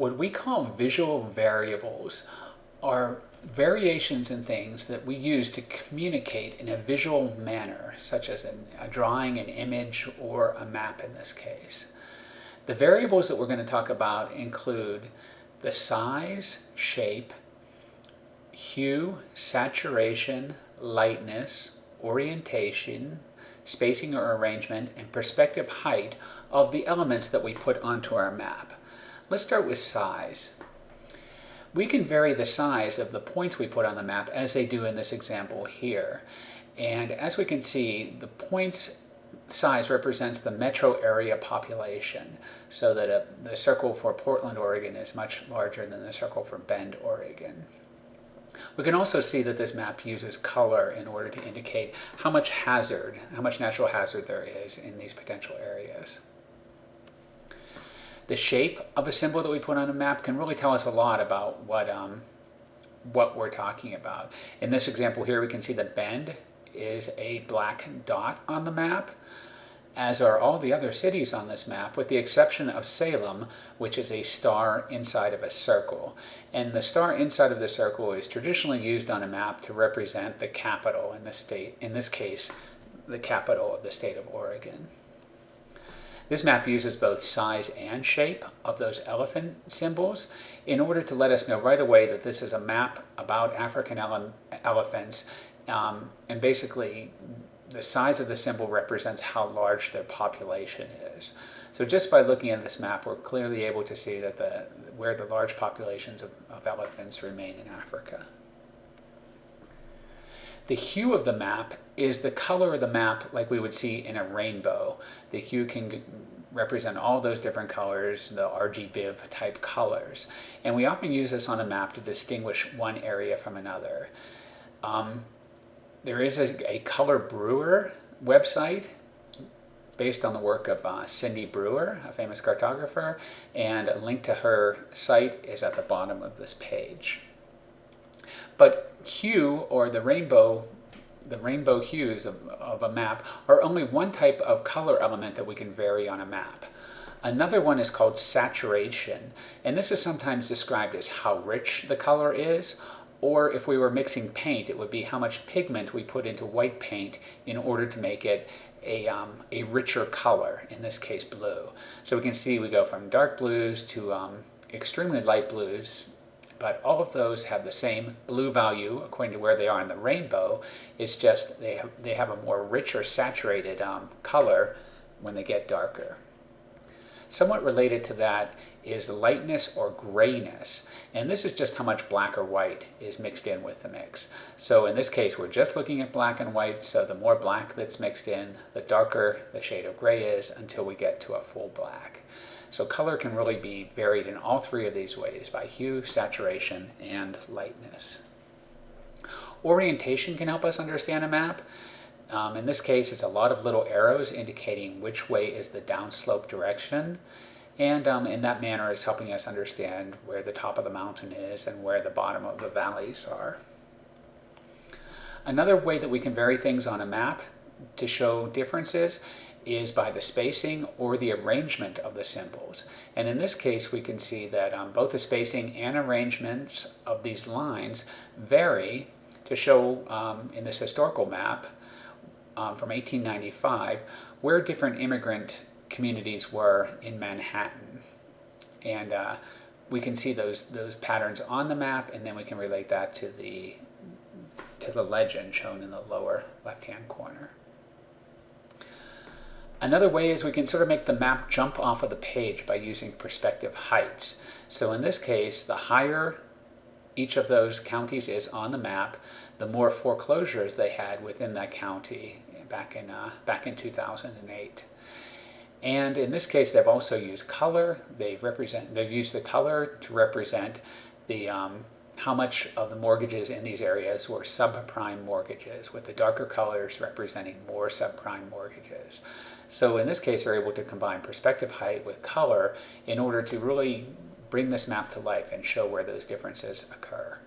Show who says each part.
Speaker 1: What we call visual variables are variations in things that we use to communicate in a visual manner, such as a drawing, an image, or a map in this case. The variables that we're going to talk about include the size, shape, hue, saturation, lightness, orientation, spacing or arrangement, and perspective height of the elements that we put onto our map. Let's start with size. We can vary the size of the points we put on the map as they do in this example here. And as we can see, the points size represents the metro area population, so that the circle for Portland, Oregon is much larger than the circle for Bend, Oregon. We can also see that this map uses color in order to indicate how much natural hazard there is in these potential areas. The shape of a symbol that we put on a map can really tell us a lot about what we're talking about. In this example here, we can see that Bend is a black dot on the map, as are all the other cities on this map, with the exception of Salem, which is a star inside of a circle. And the star inside of the circle is traditionally used on a map to represent the capital in the state, in this case, the capital of the state of Oregon. This map uses both size and shape of those elephant symbols in order to let us know right away that this is a map about African elephants, and basically the size of the symbol represents how large their population is. So just by looking at this map, we're clearly able to see that where the large populations of elephants remain in Africa. The hue of the map is the color of the map like we would see in a rainbow. The hue can represent all those different colors, the RGB type colors. And we often use this on a map to distinguish one area from another. There is a Color Brewer website based on the work of Cindy Brewer, a famous cartographer, and a link to her site is at the bottom of this page. But hue, or the rainbow hues of a map, are only one type of color element that we can vary on a map. Another one is called saturation, and this is sometimes described as how rich the color is, or if we were mixing paint, it would be how much pigment we put into white paint in order to make it a richer color, in this case blue. So we can see we go from dark blues to extremely light blues, but all of those have the same blue value according to where they are in the rainbow. It's just they have a more richer saturated color when they get darker. Somewhat related to that is lightness or grayness, and this is just how much black or white is mixed in with the mix. So in this case, we're just looking at black and white, so the more black that's mixed in, the darker the shade of gray is until we get to a full black. So color can really be varied in all three of these ways, by hue, saturation, and lightness. Orientation can help us understand a map. In this case, it's a lot of little arrows indicating which way is the downslope direction. And in that manner, it's helping us understand where the top of the mountain is and where the bottom of the valleys are. Another way that we can vary things on a map to show differences is by the spacing or the arrangement of the symbols. And in this case, we can see that both the spacing and arrangements of these lines vary to show in this historical map from 1895 where different immigrant communities were in Manhattan. And we can see those patterns on the map, and then we can relate that to the legend shown in the lower left-hand corner. Another way is we can sort of make the map jump off of the page by using perspective heights. So in this case, the higher each of those counties is on the map, the more foreclosures they had within that county back in 2008. And in this case, they've also used color. They've used the color to represent the how much of the mortgages in these areas were subprime mortgages, with the darker colors representing more subprime mortgages. So in this case, they're able to combine perspective height with color in order to really bring this map to life and show where those differences occur.